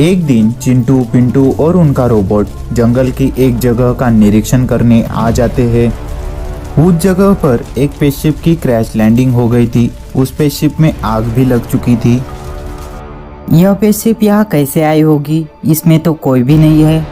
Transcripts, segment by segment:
एक दिन चिंटू, पिंटू और उनका रोबोट जंगल की एक जगह का निरीक्षण करने आ जाते हैं। उस जगह पर एक स्पेसशिप की क्रैश लैंडिंग हो गई थी। उस स्पेसशिप में आग भी लग चुकी थी। यह स्पेसशिप यहाँ कैसे आई होगी? इसमें तो कोई भी नहीं है।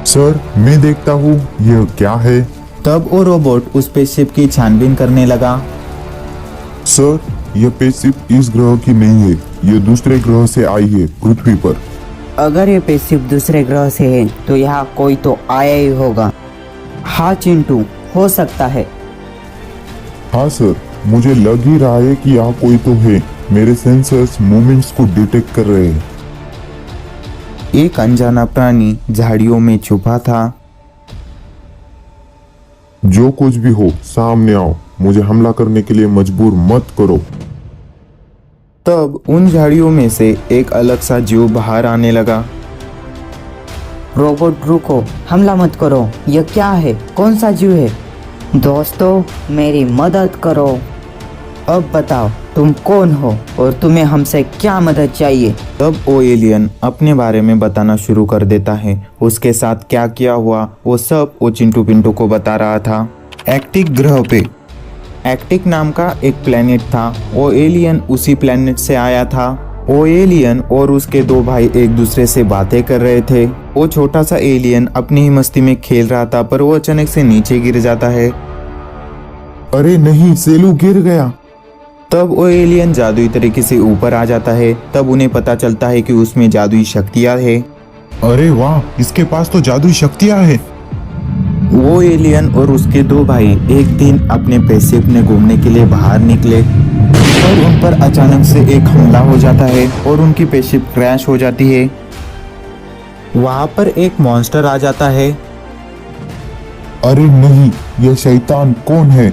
सर, मैं देखता हूँ यह क्या है। तब वो रोबोट उस स्पेसशिप की छानबीन करने लगा। सर, यह स्पेसशिप इस ग्रह की नहीं है, यह दूसरे ग्रह से आई है, पृथ्वी पर। अगर ये स्पेसशिप दूसरे ग्रह से है तो यहाँ कोई तो आया ही होगा। हाँ चिंटू, हो सकता है। हाँ सर, मुझे लग ही रहा है कि यहाँ कोई तो है। मेरे सेंसर्स मूवमेंट्स को डिटेक्ट कर रहे हैं। एक अनजाना प्राणी झाड़ियों में छुपा था। जो कुछ भी हो, सामने आओ। मुझे हमला करने के लिए मजबूर मत करो। तब उन झाड़ियों में से एक अलग सा जीव बाहर आने लगा। रोबोट रुको, हमला मत करो। यह क्या है? कौन सा जीव है? दोस्तों, मेरी मदद करो। अब बताओ तुम कौन हो और तुम्हें हमसे क्या मदद चाहिए? तब वो एलियन अपने बारे में बताना शुरू कर देता है। उसके साथ क्या किया हुआ वो सब वो चिंटू पिंटू को बता रहा था। एक्टिक ग्रह पे एक्टिक नाम का एक प्लेनेट था। वो एलियन उसी प्लेनेट से आया था। वो एलियन और उसके दो भाई एक दूसरे से बातें कर रहे थे। वो छोटा सा एलियन अपनी ही मस्ती में खेल रहा था, पर वो अचानक से नीचे गिर जाता है। अरे नहीं, सेलू गिर गया। तब वो एलियन जादुई तरीके से ऊपर आ जाता है। तब उन्हें पता चलता है कि उसमें जादुई शक्तियां है। अरे वाह, इसके पास तो जादुई शक्तियां हैं। वो एलियन और उसके दो भाई एक दिन अपने स्पेसशिप में घूमने के लिए बाहर निकले और उन पर अचानक से एक हमला हो जाता है और उनकी स्पेसशिप क्रैश हो जाती है। वहां पर एक मॉन्स्टर आ जाता है। अरे नहीं, यह शैतान कौन है?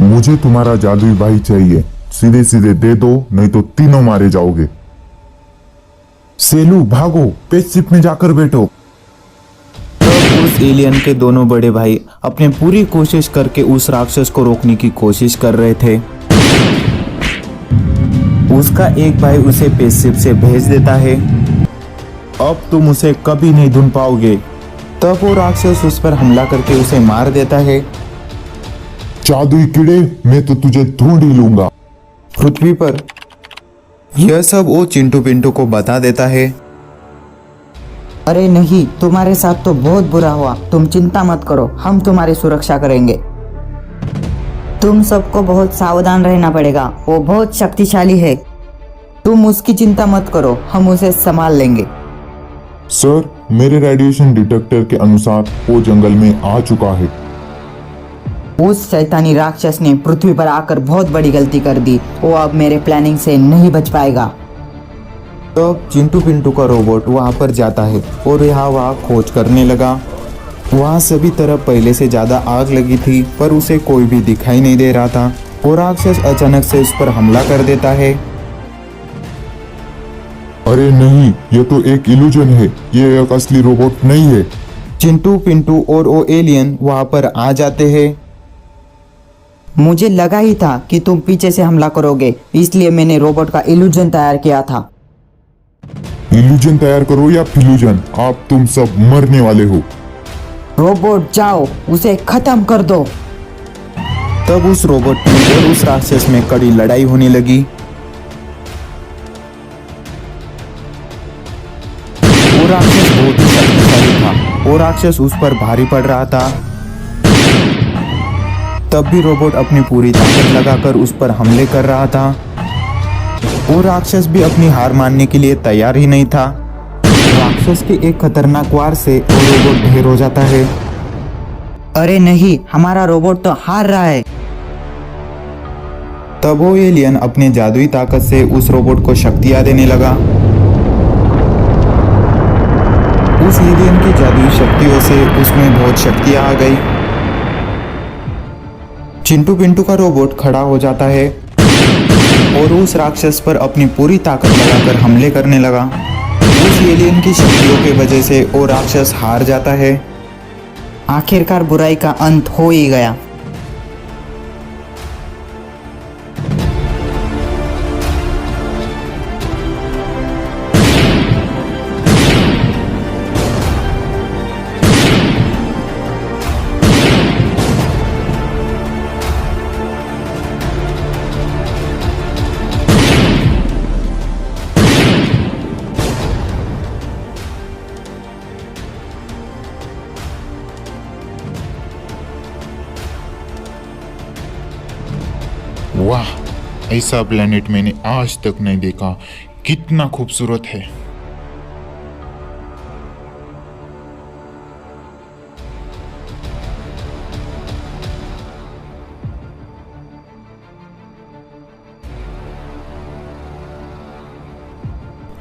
मुझे तुम्हारा जादुई भाई चाहिए। सीधे सीधे दे दो, नहीं तो तीनों मारे जाओगे। सेलू भागो, स्पेसशिप में जाकर बैठो। तब उस एलियन के दोनों बड़े भाई अपने पूरी कोशिश करके उस राक्षस को रोकने की कोशिश कर रहे थे। उसका एक भाई उसे स्पेसशिप से भेज देता है। अब तुम उसे कभी नहीं ढूंढ पाओगे। तब वो राक्षस उस पर हमला करके उसे मार देता है। जादुई कीड़े, मैं तो तुझे ढूंढ ही लूंगा। पृथ्वी पर यह सब वो चिंटू पिंटू को बता देता है। अरे नहीं, तुम्हारे साथ तो बहुत बुरा हुआ। तुम चिंता मत करो, हम तुम्हारी सुरक्षा करेंगे। तुम सबको बहुत सावधान रहना पड़ेगा। वो बहुत शक्तिशाली है। तुम उसकी चिंता मत करो, हम उसे संभाल लेंगे। सर, मेरे रेडिएशन डिटेक्टर के अनुसार वो जंगल में आ चुका है। उस शैतानी राक्षस ने पृथ्वी पर आकर बहुत बड़ी गलती कर दी। वो अब मेरे प्लानिंग से नहीं बच पाएगा। तब चिंटू पिंटू का रोबोट वहां पर जाता है और यहाँ वहाँ खोज करने लगा। वहाँ सभी तरफ पहले से ज्यादा आग लगी थी, पर उसे कोई भी दिखाई नहीं दे रहा था। और राक्षस अचानक से उस पर हमला कर देता है। अरे नहीं, ये तो एक इल्यूजन है, ये एक असली रोबोट नहीं है। चिंटू पिंटू और वो एलियन वहां पर आ जाते हैं। मुझे लगा ही था कि तुम पीछे से हमला करोगे, इसलिए मैंने रोबोट का इल्यूजन तैयार किया था। इल्यूजन तैयार करो या फिल्यूजन, आप तुम सब मरने वाले हो। रोबोट जाओ, उसे खत्म कर दो। तब उस रोबोट में और उस राक्षस में कड़ी लड़ाई होने लगी। वो राक्षस बहुत ही शक्तिशाली था। वो राक्षस उस पर भारी पड़ रहा था। तब भी रोबोट अपनी पूरी ताकत लगाकर उस पर हमले कर रहा था। वो राक्षस भी अपनी हार मानने के लिए तैयार ही नहीं था। राक्षस के एक खतरनाक वार से वो रोबोट ढेर हो जाता है। अरे नहीं, हमारा रोबोट तो हार रहा है। तब वो एलियन अपने जादुई ताकत से उस रोबोट को शक्तियां देने लगा। उस एलियन की जादुई शक्तियों से उसमें बहुत शक्तियां आ गई। चिंटू पिंटू का रोबोट खड़ा हो जाता है और उस राक्षस पर अपनी पूरी ताकत लगाकर हमले करने लगा। उस एलियन की शक्तियों की वजह से वो राक्षस हार जाता है। आखिरकार बुराई का अंत हो ही गया। वाह, ऐसा प्लेनेट मैंने आज तक नहीं देखा। कितना खूबसूरत है।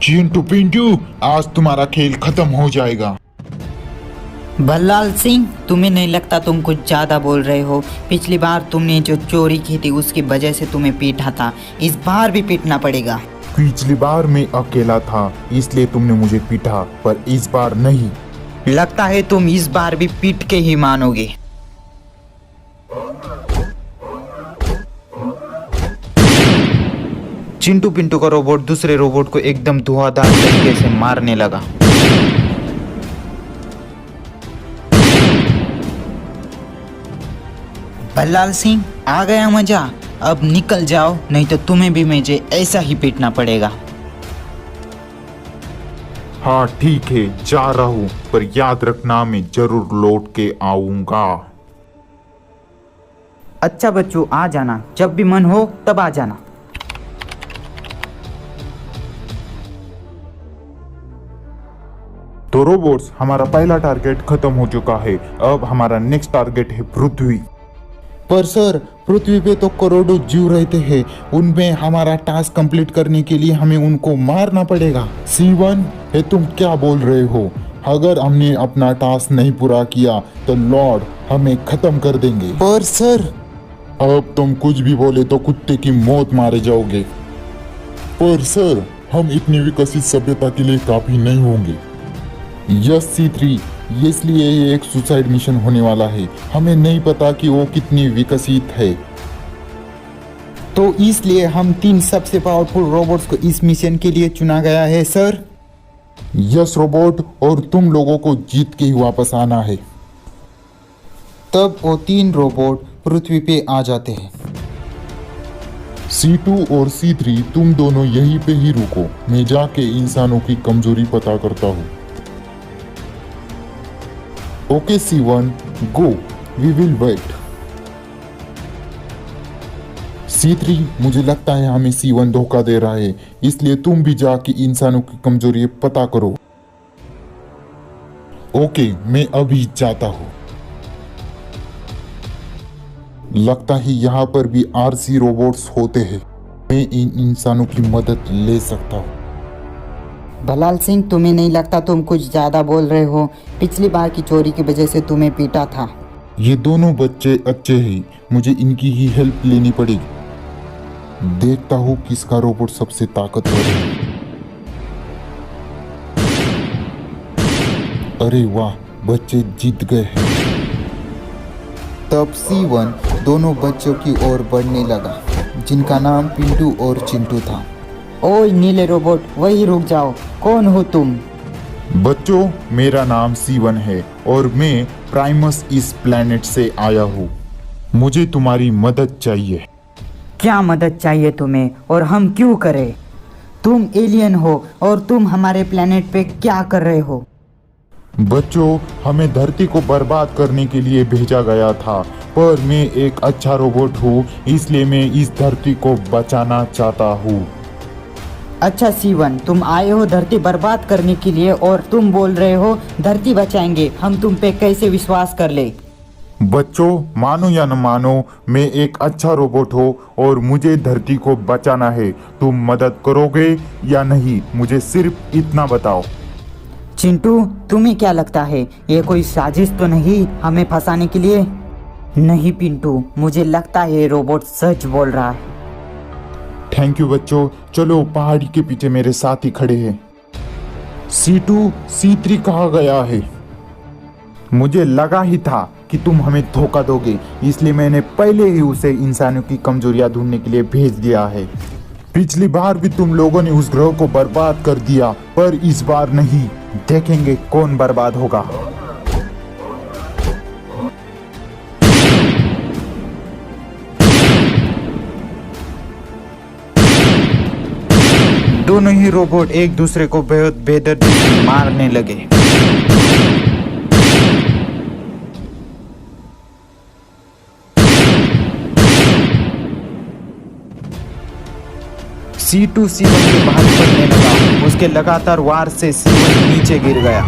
चिंटू पिंटू, आज तुम्हारा खेल खत्म हो जाएगा। भल्लाल सिंह, तुम्हें नहीं लगता तुम कुछ ज्यादा बोल रहे हो? पिछली बार तुमने जो चोरी की थी उसकी वजह से तुम्हें पीटा था, इस बार भी पीटना पड़ेगा। पिछली बार मैं अकेला था इसलिए तुमने मुझे पीटा, पर इस बार नहीं। लगता है तुम इस बार भी पीट के ही मानोगे। चिंटू पिंटू का रोबोट दूसरे रोबोट को एकदम धुआंधार तरीके से मारने लगा। भल्लाल सिंह, आ गया मजा। अब निकल जाओ, नहीं तो तुम्हें भी मुझे ऐसा ही पीटना पड़ेगा। हाँ ठीक है, जा रहा हूँ, पर याद रखना मैं जरूर लौट के आऊंगा। अच्छा बच्चों, आ जाना, जब भी मन हो तब आ जाना। तो रोबोट्स, हमारा पहला टारगेट खत्म हो चुका है। अब हमारा नेक्स्ट टारगेट है पृथ्वी। पर सर, पृथ्वी पे तो करोड़ों जीव रहते हैं, उनमें हमारा टास्क कंप्लीट करने के लिए हमें उनको मारना पड़ेगा। C1, ये तुम क्या बोल रहे हो? अगर हमने अपना टास्क नहीं पूरा किया तो लॉर्ड हमें खत्म कर देंगे। पर सर, अब तुम कुछ भी बोले तो कुत्ते की मौत मारे जाओगे। पर सर, हम इतनी विकसित सभ्यता के लिए काफी नहीं होंगे। यस C3, इसलिए ये एक सुसाइड मिशन होने वाला है। हमें नहीं पता कि वो कितनी विकसित है। तो इसलिए हम 3 सबसे पावरफुल रोबोट्स को इस मिशन के लिए चुना गया है सर। यस रोबोट, और तुम लोगों को जीत के ही वापस आना है। तब वो 3 रोबोट पृथ्वी पे आ जाते हैं। C2 और C3, तुम दोनों यहीं पे ही रुको, मैं जाके इंसानों की कमजोरी पता करता हूँ। Okay C1, go, we will wait. C3, मुझे लगता है हमें C1 धोखा दे रहा है, इसलिए तुम भी जाके इंसानों की कमजोरी पता करो। ओके, मैं अभी जाता हूँ। लगता है यहाँ पर भी RC रोबोट्स होते हैं। मैं इन इंसानों की मदद ले सकता हूँ। भलाल सिंह, तुम्हें नहीं लगता तुम कुछ ज्यादा बोल रहे हो? पिछली बार की चोरी की वजह से तुम्हें पीटा था। ये दोनों बच्चे अच्छे हैं, मुझे इनकी ही हेल्प लेनी पड़ेगी। देखता हूँ किसका रोबोट सबसे ताकतवर है। अरे वाह, बच्चे जीत गए हैं। तब C1 दोनों बच्चों की ओर बढ़ने लगा, जिनका नाम पिंटू और चिंटू था। ओए नीले रोबोट, वही रुक जाओ। कौन हो तुम? बच्चों, मेरा नाम C1 है और मैं प्राइमस इस प्लेनेट से आया हूँ। मुझे तुम्हारी मदद चाहिए। क्या मदद चाहिए तुम्हें, और हम क्यों करें? तुम एलियन हो और तुम हमारे प्लेनेट पे क्या कर रहे हो? बच्चों, हमें धरती को बर्बाद करने के लिए भेजा गया था, पर मैं एक अच्छा रोबोट हूँ, इसलिए मैं इस धरती को बचाना चाहता हूँ। अच्छा C1, तुम आए हो धरती बर्बाद करने के लिए और तुम बोल रहे हो धरती बचाएंगे। हम तुम पे कैसे विश्वास कर ले? बच्चों, मानो या न मानो, मैं एक अच्छा रोबोट हूँ और मुझे धरती को बचाना है। तुम मदद करोगे या नहीं, मुझे सिर्फ इतना बताओ। चिंटू, तुम्हें क्या लगता है ये कोई साजिश तो नहीं हमें फंसाने के लिए? नहीं पिंटू, मुझे लगता है ये रोबोट सच बोल रहा है। थैंक यू बच्चों, चलो पहाड़ी के पीछे मेरे साथ ही खड़े हैं। C2, C3 कहाँ गया है? मुझे लगा ही था कि तुम हमें धोखा दोगे, इसलिए मैंने पहले ही उसे इंसानों की कमजोरियां ढूंढने के लिए भेज दिया है। पिछली बार भी तुम लोगों ने उस ग्रह को बर्बाद कर दिया, पर इस बार नहीं। देखेंगे कौन बर्बाद होगा। दोनों ही रोबोट एक दूसरे को बेहद बेदर्दी से मारने लगे। C2 C1 के भारी पड़ने लगा। उसके लगातार वार से C1 नीचे गिर गया।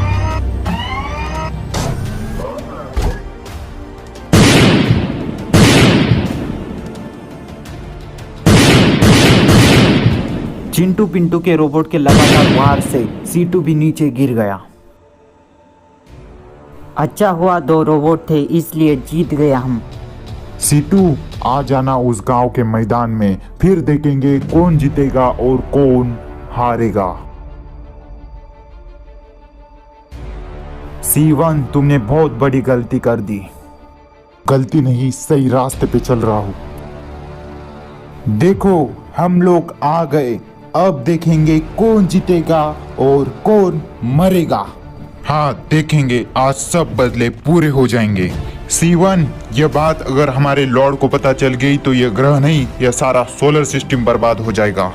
चिंटू पिंटू के रोबोट के लगातार वार से C2 भी नीचे गिर गया। अच्छा हुआ 2 रोबोट थे, इसलिए जीत गए हम। सीटू, आ जाना उस गांव के मैदान में, फिर देखेंगे कौन जीतेगा और कौन हारेगा। C1, तुमने बहुत बड़ी गलती कर दी। गलती नहीं, सही रास्ते पे चल रहा हूँ। देखो, हम लोग आ गए। अब देखेंगे कौन जीतेगा और कौन मरेगा। हाँ, देखेंगे, आज सब बदले पूरे हो जाएंगे। C1, यह बात अगर हमारे लॉर्ड को पता चल गई तो यह ग्रह नहीं, यह सारा सोलर सिस्टम बर्बाद हो जाएगा।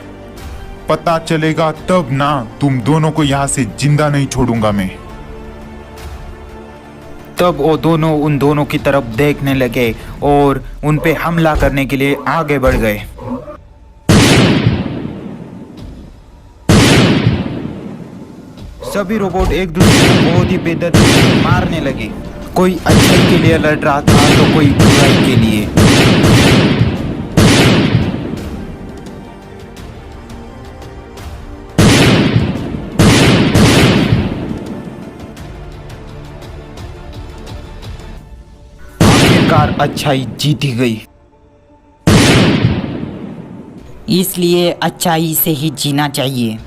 पता चलेगा तब ना, तुम दोनों को यहाँ से जिंदा नहीं छोड़ूंगा मैं। तब वो दोनों उन दोनों की तरफ देखने लगे और उन पे हमला करने के लिए आगे बढ़ गए। सभी रोबोट एक दूसरे को बहुत ही बेदर्दी से मारने लगे। कोई अच्छाई के लिए लड़ रहा था तो कोई बुराई के लिए। आखिरकार अच्छाई जीती गई। इसलिए अच्छाई से ही जीना चाहिए।